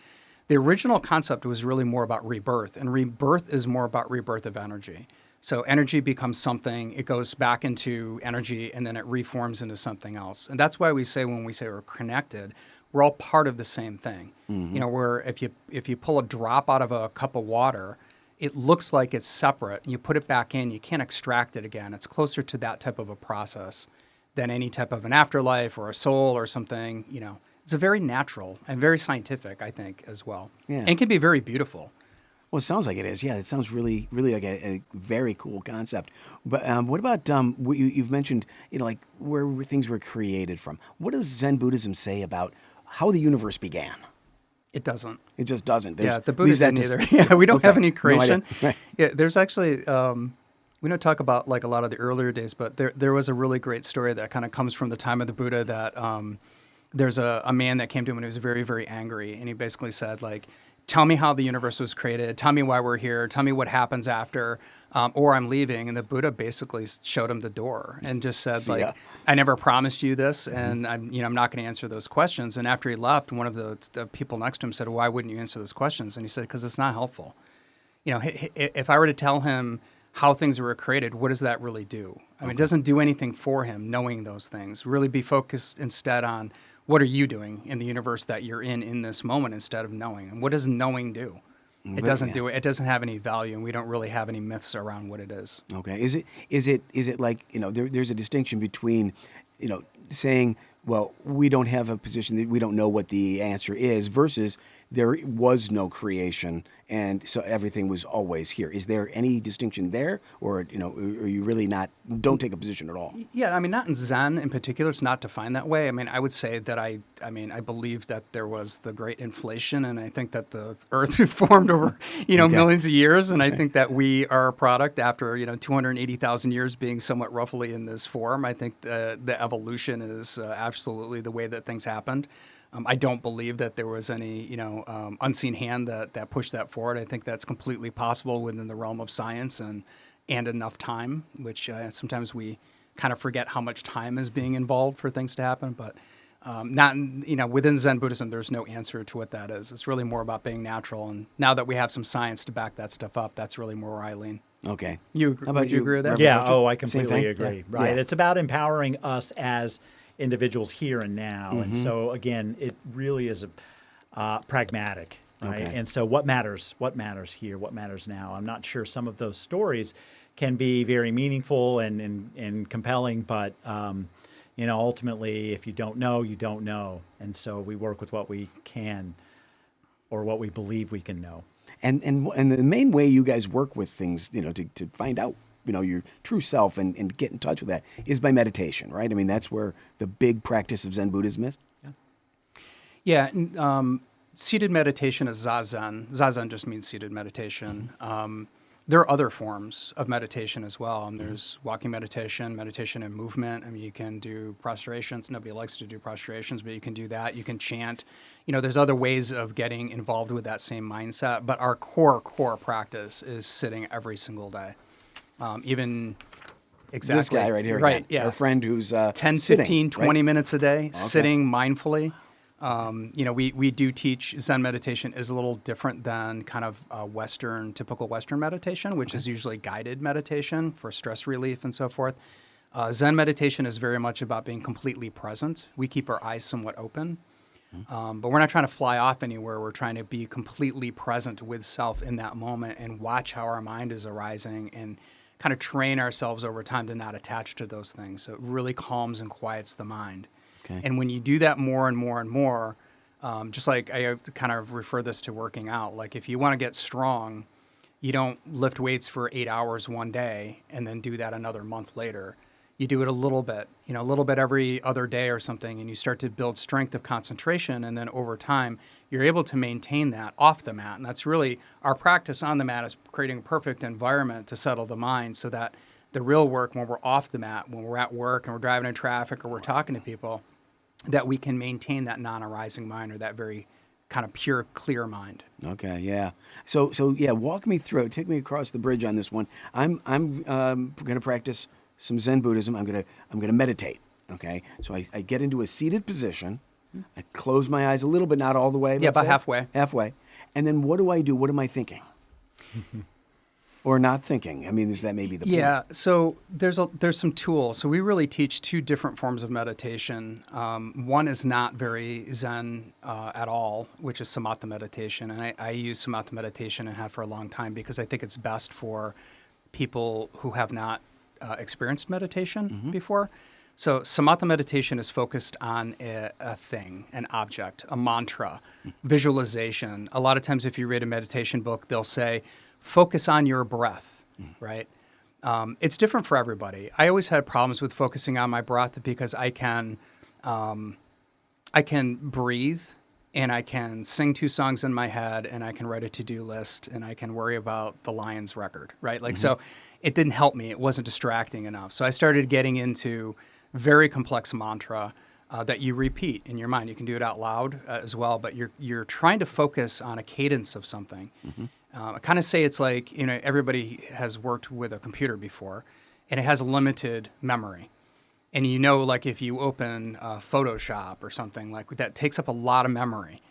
The original concept was really more about rebirth, and rebirth is more about rebirth of energy. So energy becomes something, it goes back into energy, and then it reforms into something else. And that's why we say when we say we're connected, we're all part of the same thing. Where if you pull a drop out of a cup of water, it looks like it's separate. You put it back in, you can't extract it again. It's closer to that type of a process than any type of an afterlife or a soul or something, It's a very natural and very scientific, I think, as well. Yeah. And can be very beautiful. Well, it sounds like it is. Yeah, it sounds really, really like a very cool concept. But what about what you've mentioned? Like where things were created from. What does Zen Buddhism say about how the universe began? It doesn't. It just doesn't. Yeah, the Buddha didn't either. Yeah, we don't have any creation. Right. Yeah, there's actually we don't talk about like a lot of the earlier days, but there was a really great story that kind of comes from the time of the Buddha that there's a man that came to him and he was very, very angry, and he basically said like, tell me how the universe was created, tell me why we're here, tell me what happens after, or I'm leaving. And the Buddha basically showed him the door and just said like, I never promised you this, and I'm not going to answer those questions. And after he left, one of the people next to him said, why wouldn't you answer those questions? And he said, because it's not helpful. If I were to tell him how things were created, what does that really do? I mean, it doesn't do anything for him knowing those things. Really be focused instead on what are you doing in the universe that you're in this moment instead of knowing. And what does knowing do? It doesn't do it. It doesn't have any value, and we don't really have any myths around what it is. Okay. Is it like, there's a distinction between, saying, well, we don't have a position that we don't know what the answer is versus there was no creation and so everything was always here. Is there any distinction there, or are you really don't take a position at all? Yeah, I mean, not in Zen in particular. It's not defined that way. I mean, I would say that I believe that there was the great inflation, and I think that the Earth formed over millions of years, and I think that we are a product after 280,000 years being somewhat roughly in this form. I think the evolution is absolutely the way that things happened. I don't believe that there was any, unseen hand that pushed that forward. I think that's completely possible within the realm of science and enough time, which sometimes we kind of forget how much time is being involved for things to happen. But within Zen Buddhism, there's no answer to what that is. It's really more about being natural. And now that we have some science to back that stuff up, that's really more where I lean. Okay. Would you agree with that? Yeah. Oh, I completely agree. Yeah. Right. Yeah. It's about empowering us as individuals here and now. And so again, it really is pragmatic, right? Okay. And so what matters here, what matters now? I'm not sure some of those stories can be very meaningful and compelling, but ultimately, if you don't know, you don't know. And so we work with what we can or what we believe we can know. And the main way you guys work with things, to find out your true self and get in touch with that is by meditation, right? I mean, that's where the big practice of Zen Buddhism is. Yeah. Seated meditation is zazen. Zazen just means seated meditation. There are other forms of meditation as well. There's walking meditation, meditation and movement. I mean, you can do prostrations. Nobody likes to do prostrations, but you can do that. You can chant. There's other ways of getting involved with that same mindset. But our core practice is sitting every single day. Even exactly. This guy right here. Right, again, yeah. Our friend who's 10, sitting, 15, 20 right? minutes a day, sitting mindfully. We do teach Zen meditation is a little different than kind of typical Western meditation, which is usually guided meditation for stress relief and so forth. Zen meditation is very much about being completely present. We keep our eyes somewhat open, but we're not trying to fly off anywhere. We're trying to be completely present with self in that moment and watch how our mind is arising and kind of train ourselves over time to not attach to those things. So it really calms and quiets the mind. Okay. And when you do that more and more and more, just like I kind of refer this to working out, like if you want to get strong, you don't lift weights for 8 hours one day and then do that another month later. You do it a little bit every other day or something, and you start to build strength of concentration. And then over time, you're able to maintain that off the mat. And that's really our practice on the mat, is creating a perfect environment to settle the mind so that the real work, when we're off the mat, when we're at work and we're driving in traffic or we're talking to people, that we can maintain that non-arising mind or that very kind of pure, clear mind. Okay, yeah. So yeah, walk me through it. Take me across the bridge on this one. I'm going to practice some Zen Buddhism. I'm gonna meditate. Okay, so I get into a seated position. I close my eyes a little bit, not all the way. Yeah, about say. halfway. Halfway, and then what do I do? What am I thinking? Or not thinking? I mean, that may be the point. Yeah, so there's some tools. So we really teach two different forms of meditation. One is not very Zen at all, which is samatha meditation. And I use samatha meditation and have for a long time because I think it's best for people who have not experienced meditation before. So samatha meditation is focused on a thing, an object, a mantra, visualization. A lot of times if you read a meditation book, they'll say, focus on your breath, right? It's different for everybody. I always had problems with focusing on my breath because I can breathe and I can sing 2 songs in my head and I can write a to-do list and I can worry about the Lions record, right? Like, so it didn't help me. It wasn't distracting enough. So I started getting into very complex mantra that you repeat in your mind. You can do it out loud as well, but you're trying to focus on a cadence of something. I kind of say it's like, everybody has worked with a computer before and it has limited memory. And like if you open Photoshop or something like that takes up a lot of memory.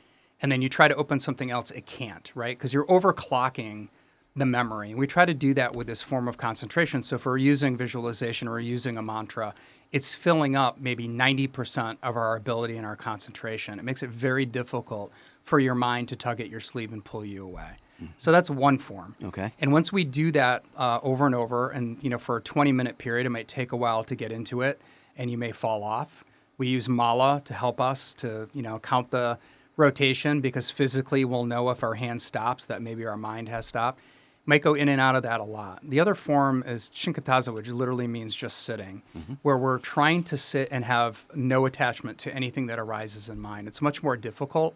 And then you try to open something else, it can't, right? Because you're overclocking the memory. And we try to do that with this form of concentration. So if we're using visualization or using a mantra, it's filling up maybe 90% of our ability and our concentration. It makes it very difficult for your mind to tug at your sleeve and pull you away. So that's one form. Okay. And once we do that over and over, and for a 20-minute period, it might take a while to get into it, and you may fall off. We use mala to help us to count the rotation, because physically we'll know if our hand stops that maybe our mind has stopped. Might go in and out of that a lot. The other form is shinkataza, which literally means just sitting, where we're trying to sit and have no attachment to anything that arises in mind. It's much more difficult.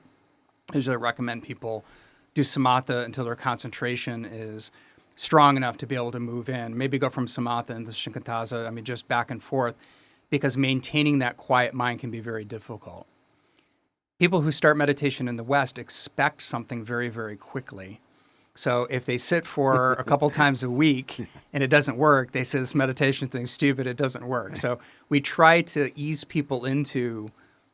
I usually recommend people do samatha until their concentration is strong enough to be able to move in. Maybe go from samatha into shinkataza, just back and forth, because maintaining that quiet mind can be very difficult. People who start meditation in the West expect something very, very quickly. So if they sit for a couple times a week and it doesn't work, they say this meditation thing's stupid, it doesn't work. So we try to ease people into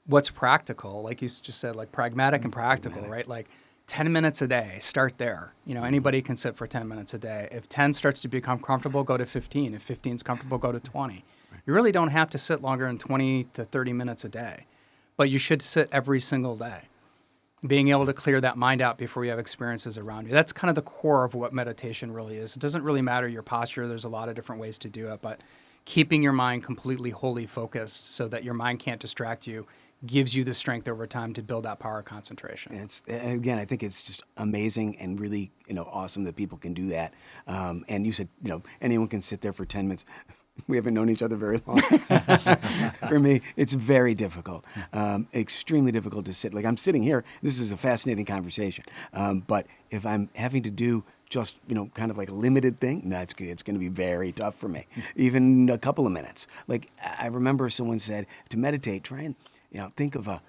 what's practical, like you just said, like pragmatic and practical, right? Like 10 minutes a day, start there. Anybody can sit for 10 minutes a day. If 10 starts to become comfortable, go to 15. If 15 is comfortable, go to 20. You really don't have to sit longer than 20 to 30 minutes a day, but you should sit every single day. Being able to clear that mind out before you have experiences around you. That's kind of the core of what meditation really is. It doesn't really matter your posture. There's a lot of different ways to do it, but keeping your mind completely wholly focused so that your mind can't distract you gives you the strength over time to build that power of concentration. Again, I think it's just amazing and really, awesome that people can do that. And you said, anyone can sit there for 10 minutes. We haven't known each other very long. For me, it's very difficult, extremely difficult to sit. Like I'm sitting here, this is a fascinating conversation. But if I'm having to do just, kind of like a limited thing, no, it's going to be very tough for me. Even a couple of minutes. Like I remember someone said to meditate, try and, think of a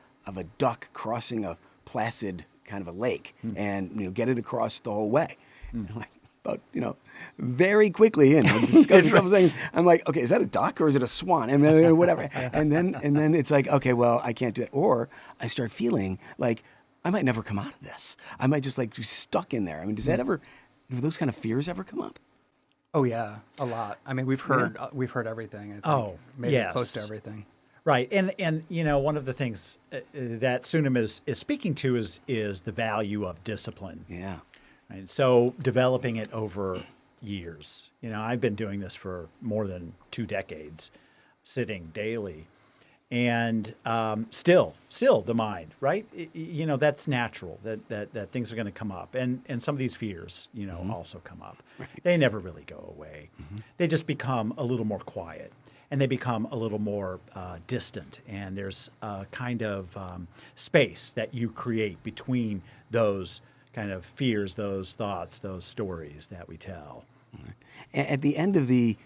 duck crossing a placid kind of a lake and, get it across the whole way. But, very quickly in a couple seconds, I'm like, okay, is that a duck or is it a swan? And then whatever. And then it's like, okay, well, I can't do it. Or I start feeling like I might never come out of this. I might just be stuck in there. Does that ever, do those kind of fears ever come up? Oh yeah, a lot. We've heard everything. I think. Maybe yes. Close to everything. Right, and one of the things that Sunim is speaking to is the value of discipline. Yeah. Right? So developing it over years. I've been doing this for more than 2 decades, sitting daily, and still the mind, right? That's natural. That things are going to come up, and some of these fears, also come up. Right. They never really go away. They just become a little more quiet. And they become a little more distant, and there's a kind of space that you create between those kind of fears, those thoughts, those stories that we tell. At the end of the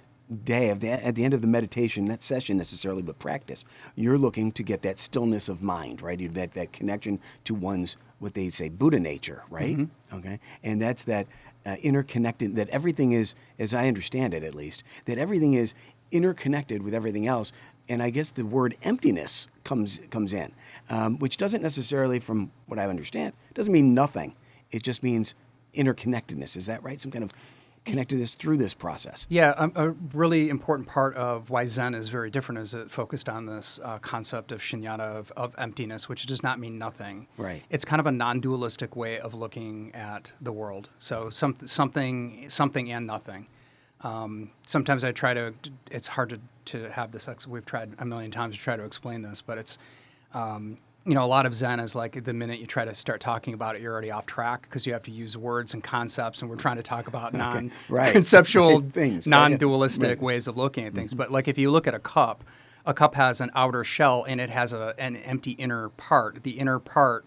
day, at the end of the meditation, not session necessarily, but practice, you're looking to get that stillness of mind, right? That connection to one's, what they say, Buddha nature, right? Okay, and that's that interconnected, that everything is, as I understand it at least, that everything is interconnected with everything else. And I guess the word emptiness comes in, which doesn't necessarily, from what I understand, doesn't mean nothing. It just means interconnectedness. Is that right? Some kind of connectedness through this process. Yeah, a really important part of why Zen is very different is it focused on this concept of shunyata, of emptiness, which does not mean nothing. Right. It's kind of a non-dualistic way of looking at the world. So something and nothing. Sometimes I try to, it's hard to have this, we've tried a million times to try to explain this, but it's, a lot of Zen is like the minute you try to start talking about it, you're already off track because you have to use words and concepts, and we're trying to talk about non-conceptual, things, non-dualistic ways of looking at things. But like if you look at a cup has an outer shell and it has an empty inner part. The inner part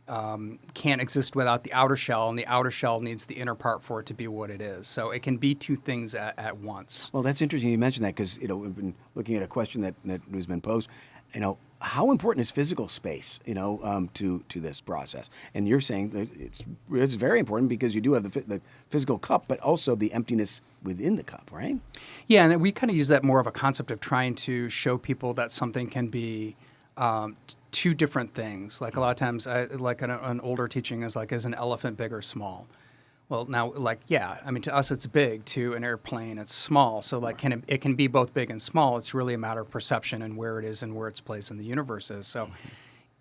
can't exist without the outer shell, and the outer shell needs the inner part for it to be what it is. So it can be two things at once. Well, that's interesting you mentioned that because, we've been looking at a question that has been posed. How important is physical space, to this process? And you're saying that it's very important because you do have the physical cup, but also the emptiness within the cup, right? Yeah, and we kind of use that more of a concept of trying to show people that something can be two different things. Like a lot of times, an older teaching is like, is an elephant big or small? Well, now, to us it's big. To an airplane, it's small. So, it can be both big and small. It's really a matter of perception and where it is and where its place in the universe is. So,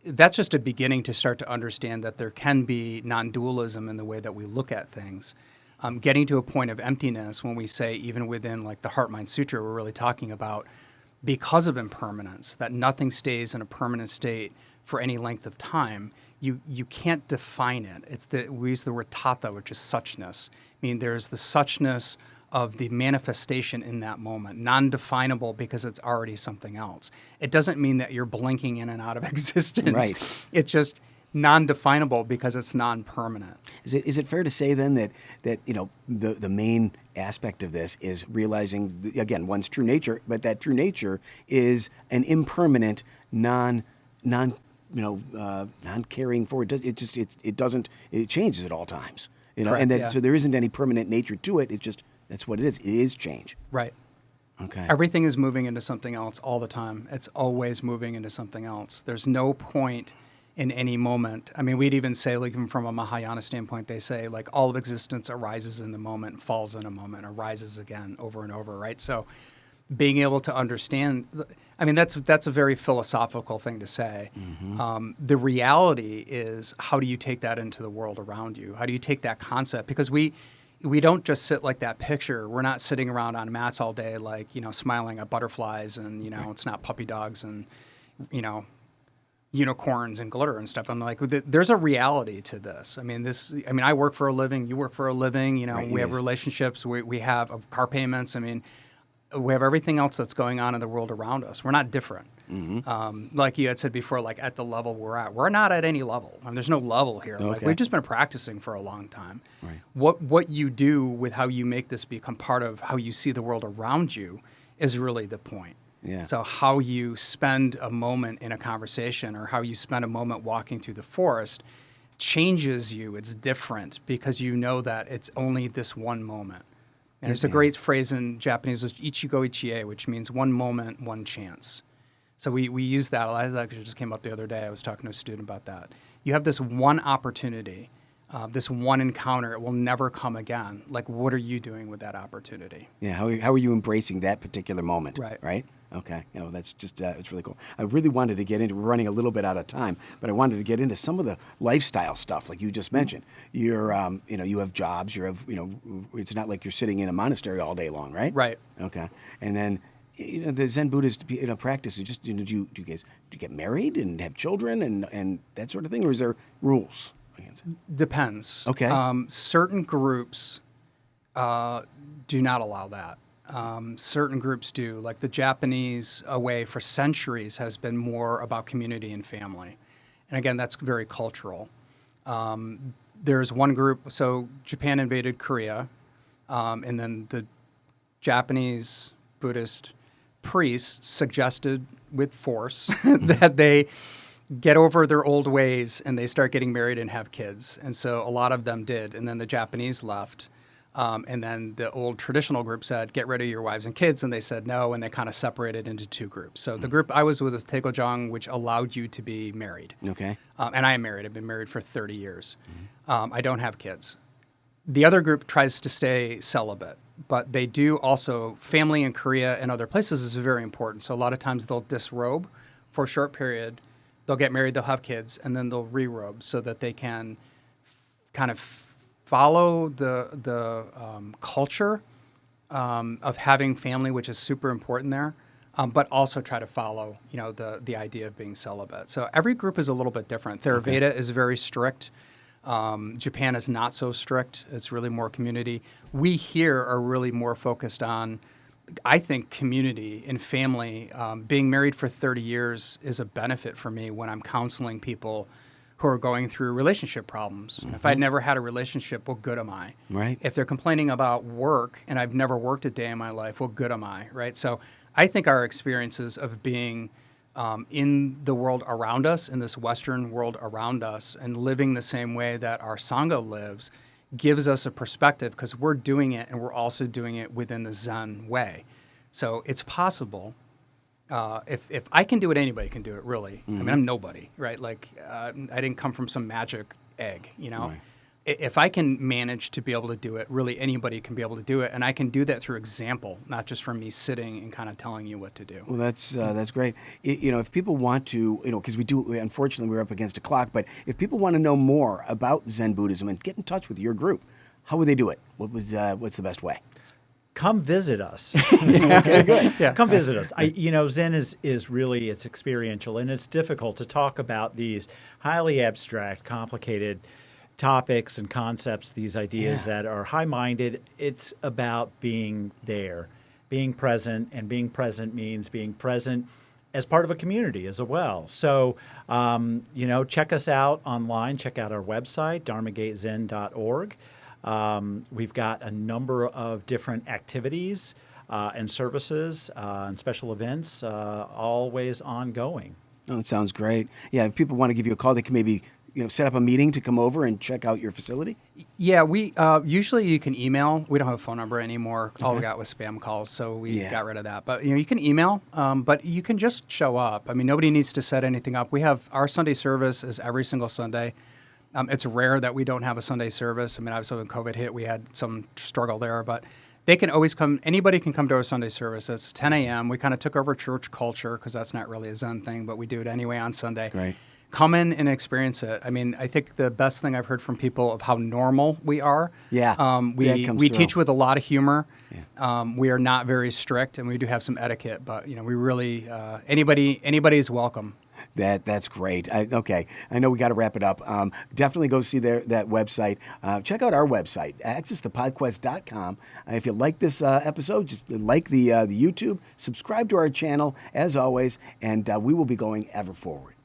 that's just a beginning to start to understand that there can be non-dualism in the way that we look at things. Getting to a point of emptiness, when we say, even within the Heart Mind Sutra, we're really talking about because of impermanence, that nothing stays in a permanent state for any length of time. You can't define it. We use the word tattva, which is suchness. I mean, there's the suchness of the manifestation in that moment, non-definable because it's already something else. It doesn't mean that you're blinking in and out of existence. Right. It's just non-definable because it's non-permanent. Is it fair to say then that the main aspect of this is realizing, again, one's true nature, but that true nature is an impermanent, non-carrying forward. It changes at all times. Correct, and that yeah. so there isn't any permanent nature to it. It's just that's what it is. It is change. Right. Okay. Everything is moving into something else all the time. It's always moving into something else. There's no point in any moment. I mean, we'd even say, even from a Mahayana standpoint, they say all of existence arises in the moment, falls in a moment, arises again over and over, right? So being able to understand, that's a very philosophical thing to say. Mm-hmm. The reality is, how do you take that into the world around you? How do you take that concept? Because we don't just sit like that picture. We're not sitting around on mats all day, smiling at butterflies and, it's not puppy dogs and, unicorns and glitter and stuff. I'm like, there's a reality to this. I work for a living. You work for a living. Right, we have relationships. We have car payments. We have everything else that's going on in the world around us. We're not different. Mm-hmm. Like you had said before, at the level we're at, we're not at any level. There's no level here. Okay. We've just been practicing for a long time. Right. What you do with how you make this become part of how you see the world around you is really the point. Yeah. So how you spend a moment in a conversation or how you spend a moment walking through the forest changes you. It's different because you know that it's only this one moment. And there's a great phrase in Japanese, ichigo ichie, which means one moment, one chance. So we use that. That actually just came up the other day. I was talking to a student about that. You have this one opportunity, this one encounter. It will never come again. What are you doing with that opportunity? Yeah. How are you embracing that particular moment? Right. Right. Okay. That's just, it's really cool. I really wanted to get into, we're running a little bit out of time, but I wanted to get into some of the lifestyle stuff like you just mentioned. You're, you have jobs, it's not like you're sitting in a monastery all day long, right? Right. Okay. And then, the Zen Buddhist, practice is just, do you get married and have children and that sort of thing, or is there rules against it? Depends. Okay. Certain groups do not allow that. Certain groups do. Like the Japanese way for centuries has been more about community and family. And again, that's very cultural. There's one group, so Japan invaded Korea, and then the Japanese Buddhist priests suggested with force that they get over their old ways and they start getting married and have kids. And so a lot of them did. And then the Japanese left. And then the old traditional group said, get rid of your wives and kids. And they said no, and they kind of separated into two groups. So the group I was with is Taekojang, which allowed you to be married. Okay. And I am married. I've been married for 30 years. I don't have kids. The other group tries to stay celibate, but they do also, family in Korea and other places is very important. So a lot of times they'll disrobe for a short period. They'll get married, they'll have kids, and then they'll re-robe so that they can kind of follow the culture of having family, which is super important there, but also try to follow, the idea of being celibate. So every group is a little bit different. Theravada is very strict. Japan is not so strict. It's really more community. We here are really more focused on, I think, community and family. Being married for 30 years is a benefit for me when I'm counseling people who are going through relationship problems. And if I'd never had a relationship, what good am I? Right. If they're complaining about work and I've never worked a day in my life, what good am I? Right. So I think our experiences of being in the world around us, in this Western world around us, and living the same way that our Sangha lives gives us a perspective, because we're doing it and we're also doing it within the Zen way. So it's possible. If I can do it, anybody can do it, really. I mean, I'm nobody, right? Like, I didn't come from some magic egg, Right. If I can manage to be able to do it, really anybody can be able to do it. And I can do that through example, not just from me sitting and kind of telling you what to do. Well, that's great. If people want to, because unfortunately, we're up against a clock, but if people want to know more about Zen Buddhism and get in touch with your group, how would they do it? What's the best way? Come visit us. Okay, good. Yeah, come visit us. Zen is really, it's experiential, and it's difficult to talk about these highly abstract, complicated topics and concepts, these ideas that are high-minded. It's about being there, being present, and being present means being present as part of a community as well. So, check us out online. Check out our website, dharmagatezen.org. We've got a number of different activities and services and special events, always ongoing. Oh, it sounds great. Yeah, if people want to give you a call, they can maybe set up a meeting to come over and check out your facility. Yeah, we usually you can email. We don't have a phone number anymore. All we got was spam calls, so we got rid of that. But you can email, but you can just show up. I mean, nobody needs to set anything up. We have our Sunday service is every single Sunday. It's rare that we don't have a Sunday service. I mean, obviously when COVID hit, we had some struggle there, but they can always come. Anybody can come to our Sunday service. It's 10 a.m. We kind of took over church culture because that's not really a Zen thing, but we do it anyway on Sunday. Right. Come in and experience it. I mean, I think the best thing I've heard from people of how normal we are. Yeah. We teach with a lot of humor. Yeah. We are not very strict, and we do have some etiquette, but we really anybody is welcome. That's great. Okay, I know we got to wrap it up. Definitely go see that website. Check out our website, accessthepodquest.com. If you like this episode, just like the YouTube, subscribe to our channel as always, and we will be going ever forward.